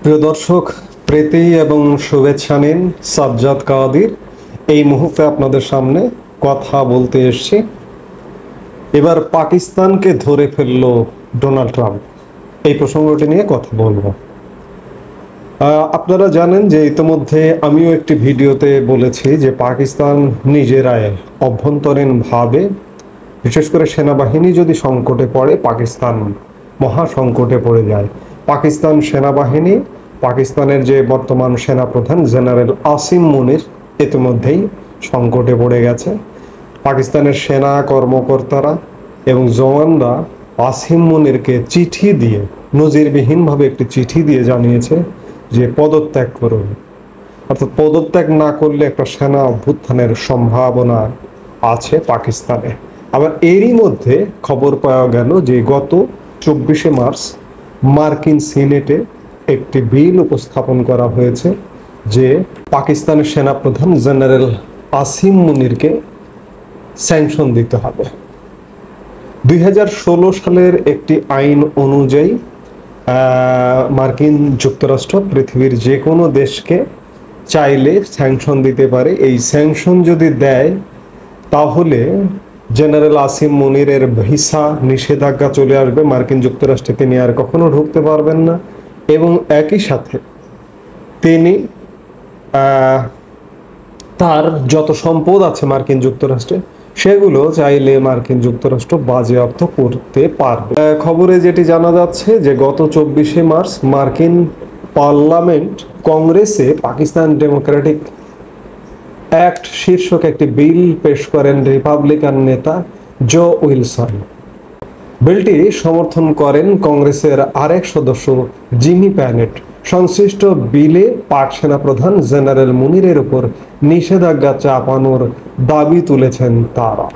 প্রিয় দর্শক, প্রীতি এবং শুভেচ্ছা নিন। সাজ্জাদ কাদির এই মুহূর্তে আপনাদের সামনে কথা বলতে এসেছি। এবার পাকিস্তানকে ধরে ফেললো ডোনাল্ড ট্রাম্প, এই প্রসঙ্গটি নিয়ে কথা বলবো। আপনারা জানেন যে ইতিমধ্যে আমিও একটি ভিডিওতে বলেছি যে পাকিস্তান নিজেরাই অভ্যন্তরীণভাবে, বিশেষ করে সেনাবাহিনী যদি সংকটে পড়ে, পাকিস্তান মহা সংকটে পড়ে যায়। পাকিস্তান সেনাবাহিনী, পাকিস্তানের যে বর্তমান সেনাপ্রধান জেনারেল আসিম মুনির ইতিমধ্যেই সংকটে পড়ে গেছে। পাকিস্তানের সেনা কর্মকর্তারা এবং জওয়ানরা আসিম মুনিরকে চিঠি দিয়ে, নজিরবিহীনভাবে একটি চিঠি দিয়ে জানিয়েছে যে পদত্যাগ করুন। অর্থাৎ পদত্যাগ না করলে একটা সেনা অভ্যুত্থানের সম্ভাবনা আছে পাকিস্তানে। আবার এরই মধ্যে খবর পাওয়া গেল যে গত 24শে মার্চ মার্কিন সিনেটে একটি বিল উপস্থাপন করা হয়েছে যে পাকিস্তানের সেনাপ্রধান জেনারেল আসিম মুনিরকে স্যাংশন দিতে হবে। 2016 সালের একটি আইন অনুযায়ী মার্কিন যুক্তরাষ্ট্র পৃথিবীর যে কোনো দেশকে চাইলে স্যাংশন দিতে পারে। এই স্যাংশন যদি দেয় তাহলে জেনারেল আসিম মুনিরের ভিসা নিষেধাজ্ঞা চলে আসবে, মার্কিন যুক্তরাষ্ট্রে তিনি আর কখনো ঢুকতে পারবেন না। এবং একই সাথে তিনি তার যত সম্পদ আছে মার্কিন যুক্তরাষ্ট্রে সেগুলো চাইলে মার্কিন যুক্তরাষ্ট্র বাজেয়াপ্ত করতে পারবে। খবরে যেটি জানা যাচ্ছে যে গত 24শে মার্চ মার্কিন পার্লামেন্ট কংগ্রেসে পাকিস্তান ডেমোক্রেটিক অ্যাক্ট শীর্ষক একটি বিল পেশ করেন রিপাবলিকান নেতা জো উইলসন। বিলটি সমর্থন করেন কংগ্রেসের আরেক সদস্য জিমি প্যানেট। সংশ্লিষ্ট বিলে পাক সেনাপ্রধান জেনারেল মুনিরের উপর নিষেধাজ্ঞা চাপানোর দাবি তুলেছেন তারা।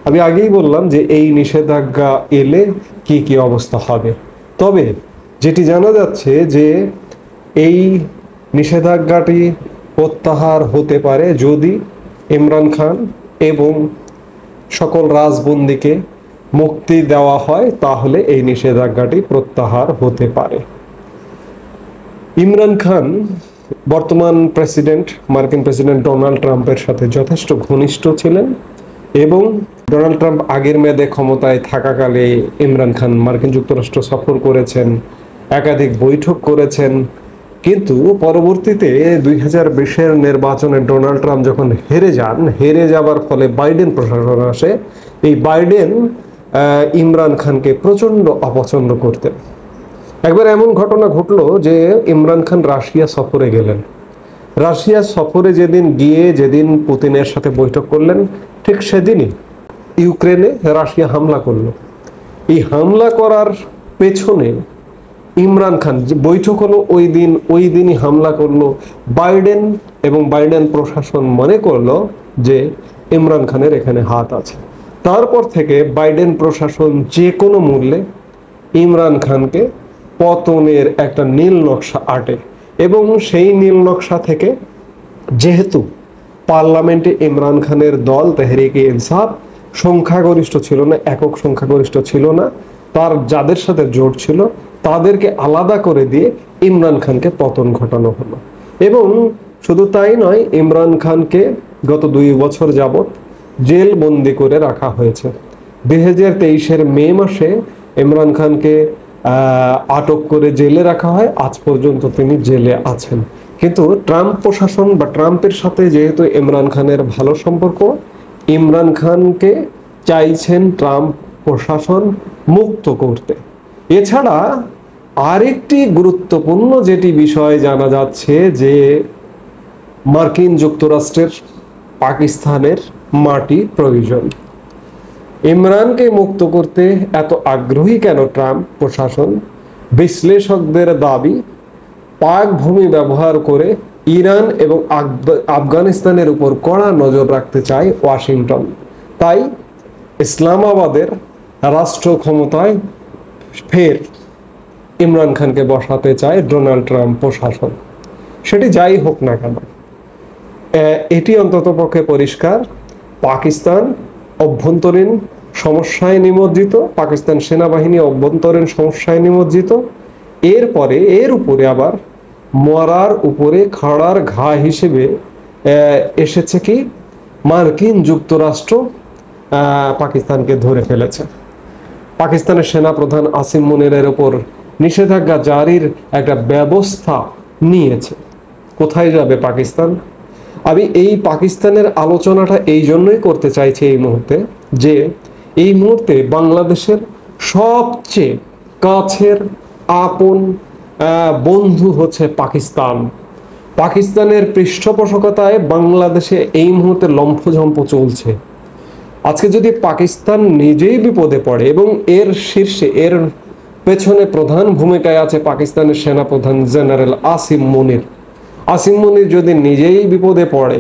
আমি আগেই বললাম যে এই নিষেধাজ্ঞা এলে কি কি অবস্থা হবে। তবে যেটি জানা যাচ্ছে যে এই নিষেধাজ্ঞাটি প্রত্যাহার হতে পারে যদি ইমরান খান এবং সকল রাজবন্দীকে মুক্তি দেওয়া হয়, তাহলে এই নিষেধাজ্ঞাটি প্রত্যাহার হতে পারে। ইমরান খান বর্তমান প্রেসিডেন্ট, মার্কিন প্রেসিডেন্ট ডোনাল্ড ট্রাম্পের সাথে যথেষ্ট ঘনিষ্ঠ ছিলেন এবং ডোনাল্ড ট্রাম্প আগের মেয়াদে ক্ষমতায় থাকাকালে ইমরান খান মার্কিন যুক্তরাষ্ট্র সফর করেছেন, একাধিক বৈঠক করেছেন। কিন্তু পরবর্তীতে 2020-এর নির্বাচনে ডোনাল্ড ট্রাম্প যখন হেরে যাবার ফলে বাইডেন প্রশাসন আসে। এই বাইডেন ইমরান খানকে প্রচণ্ড অপছন্দ করতেন। একবার এমন ঘটনা ঘটলো যে ইমরান খান রাশিয়া সফরে গেলেন। রাশিয়া সফরে যেদিন পুতিনের সাথে বৈঠক করলেন, ঠিক সেদিনই ইউক্রেনে রাশিয়া হামলা করলো। এই হামলা করার পেছনে ইমরান খান, যে বৈঠক হলো ওই দিনই হামলা করলো বাইডেন, এবং বাইডেন প্রশাসন মনে করলো যে ইমরান খানের এখানে হাত আছে। তারপর থেকে বাইডেন প্রশাসন যে কোনো মূল্যে ইমরান খানকে পতনের একটা নীল নকশা আঁটে। এবং সেই নীল নকশা থেকে, যেহেতু পার্লামেন্টে ইমরান খানের দল তেহরিকে ইনসাফ সংখ্যাগরিষ্ঠ ছিল না, একক সংখ্যাগরিষ্ঠ ছিল না, তার যাদের সাথে জোট ছিল তাদেরকে আলাদা করে দিয়ে ইমরান খানকে পতন ঘটানো হলো। এবং শুধু তাই নয়, ইমরান খানকে গত 2 বছর যাবৎ জেল বন্দি করে রাখা হয়েছে। 2023-এর মে মাসে ইমরান খানকে আটক করে জেলে রাখা হয়। আজ পর্যন্ত তিনি জেলে আছেন। কিন্তু ট্রাম্প প্রশাসন বা ট্রাম্পের সাথে যেহেতু ইমরান খানের ভালো সম্পর্ক, ইমরান খানকে চাইছেন ট্রাম্প প্রশাসন মুক্ত করতে। এছাড়া আরেকটি গুরুত্বপূর্ণ যেটি বিষয় জানা যাচ্ছে যে মার্কিন যুক্তরাষ্ট্রের পাকিস্তানের মাটি প্রয়োজন। ইমরানকে মুক্ত করতে এত আগ্রহী কেন ট্রাম্প প্রশাসন? বিশ্লেষকদের দাবি, পাক ভূমি ব্যবহার করে ইরান এবং আফগানিস্তানের উপর কড়া নজর রাখতে চায় ওয়াশিংটন। তাই ইসলামাবাদের রাষ্ট্র ক্ষমতায় ফের ইমরান খানকে বসাতে চায় ডোনাল্ড ট্রাম্প প্রশাসন। সেটি যাই হোক না কেন, এটি অন্ততপক্ষে পরিষ্কার, পাকিস্তান অভ্যন্তরীণ সমস্যায় নিমজ্জিত, পাকিস্তান সেনাবাহিনী অভ্যন্তরীণ সমস্যায় নিমজ্জিত। এর উপরে আবার মরার উপরে খাড়ার ঘা হিসেবে এসেছে কি মার্কিন যুক্তরাষ্ট্র পাকিস্তানকে ধরে ফেলেছে। পাকিস্তানের সেনাপ্রধান আসিম মুনিরের ওপর নিষেধাজ্ঞা জারির একটা ব্যবস্থা নিয়েছে। কোথায় যাবে পাকিস্তান? আমি এই পাকিস্তানের আলোচনাটা এই জন্যই করতে চাইছি এই মুহূর্তে, যে এই মুহূর্তে বাংলাদেশের সবচেয়ে কাছের আপন বন্ধু হচ্ছে পাকিস্তান। পাকিস্তানের পৃষ্ঠপোষকতায় বাংলাদেশে এই মুহূর্তে লম্ফঝম্প চলছে। আজকে যদি পাকিস্তান নিজেই বিপদে পড়ে, এবং এর শীর্ষে এর পেছনে প্রধান ভূমিকায় আছে পাকিস্তানের সেনাপ্রধান জেনারেল আসিম মুনির। আসিম মুনির যদি নিজেই বিপদে পড়ে,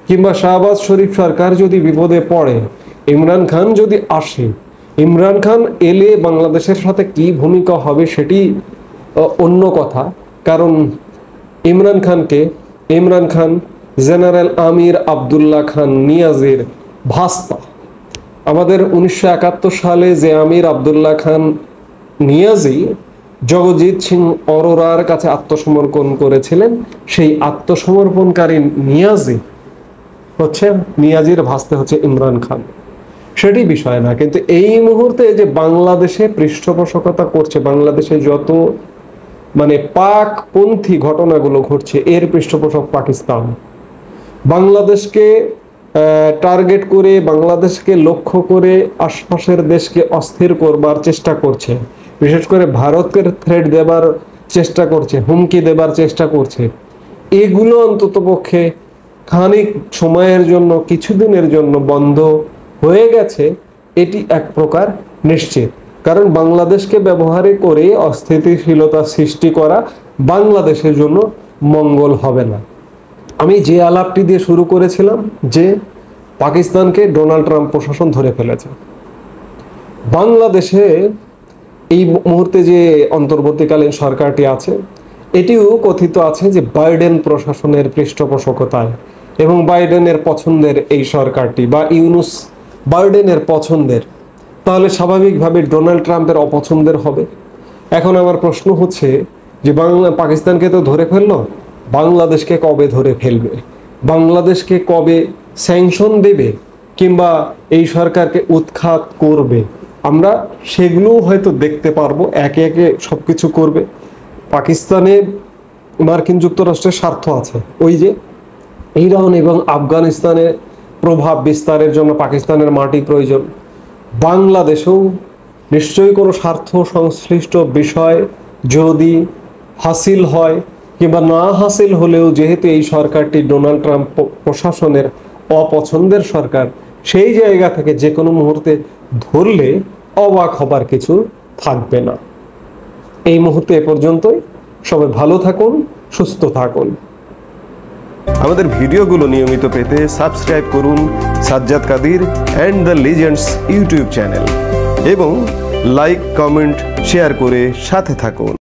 কিংবা শাহবাজ শরীফ সরকার যদি বিপদে পড়ে, ইমরান খান যদি আসে, ইমরান খান এলে বাংলাদেশের সাথে কি ভূমিকা হবে সেটি অন্য কথা। কারণ ইমরান খান জেনারেল আমির আবদুল্লাহ খান নিয়াজির ভাস্তা। আমাদের 1971 সালে যে আমির আবদুল্লাহ খান নিয়াজি জগজিৎ সিং অরোরার কাছে আত্মসমর্পণ করেছিলেন, সেই আত্মসমর্পণকারী নিয়াজির ভাস্তে হচ্ছে ইমরান খান। সেটি বিষয় না, কিন্তু এই মুহূর্তে যে বাংলাদেশে পৃষ্ঠপোষকতা করছে, বাংলাদেশে যত পাকপন্থী ঘটনাগুলো ঘটছে, এর পৃষ্ঠপোষক পাকিস্তান। বাংলাদেশকে টার্গেট করে, বাংলাদেশকে লক্ষ্য করে আশপাশের দেশকে অস্থির করবার চেষ্টা করছে, বিশেষ করে ভারতকে থ্রেট দেবার চেষ্টা করছে, হুমকি দেবার চেষ্টা করছে। এগুলো অন্ততপক্ষে খানিক সময়ের জন্য, কিছুদিনের জন্য বন্ধ হয়ে গেছে, এটি এক প্রকার নিশ্চিত। কারণ বাংলাদেশকে ব্যবহার করে অস্থিতিশীলতা সৃষ্টি করা বাংলাদেশের জন্য মঙ্গল হবে না। আমি যে আলাপটি দিয়ে শুরু করেছিলাম, যে পাকিস্তানকে ডোনাল্ড ট্রাম্প প্রশাসন ধরে ফেলেছে। বাংলাদেশে এই মুহূর্তে যে অন্তর্বর্তীকালীন সরকারটি আছে, এটিও কথিত আছে যে বাইডেন প্রশাসনের পৃষ্ঠপোষকতায় এবং বাইডেনের পছন্দের এই সরকারটি, বা ইউনুস বাইডেনের পছন্দের, তাহলে স্বাভাবিকভাবে ডোনাল্ড ট্রাম্পের অপছন্দের হবে। এখন আমার প্রশ্ন হচ্ছে যে পাকিস্তানকে তো ধরে ফেললো, বাংলাদেশকে কবে ধরে ফেলবে? বাংলাদেশকে কবে স্যাংশন দেবে, কিংবা এই সরকারকে উৎখাত করবে? আমরা সেগুলোও হয়তো দেখতে পারবো। একে একে সবকিছু করবে। পাকিস্তানে মার্কিন যুক্তরাষ্ট্রের স্বার্থ আছে, ওই যে ইরান এবং আফগানিস্তানে প্রভাব বিস্তারের জন্য পাকিস্তানের মাটি প্রয়োজন। বাংলাদেশেও নিশ্চয়ই কোনো স্বার্থ সংশ্লিষ্ট বিষয় যদি হাসিল হয়, কিংবা না হাসিল হলেও, যেহেতু এই সরকারটি ডোনাল্ড ট্রাম্প প্রশাসনের অপছন্দের সরকার, সেই জায়গা থেকে যে কোনো মুহূর্তে ধরলে অবাক হবার কিছু থাকবে না। এই মুহূর্তে এ পর্যন্তই। সবাই ভালো থাকুন, সুস্থ থাকুন। আমাদের ভিডিওগুলো নিয়মিত পেতে সাবস্ক্রাইব করুন Sajjad Kadir and the legends YouTube channel, এবং লাইক, কমেন্ট, শেয়ার করে সাথে থাকুন।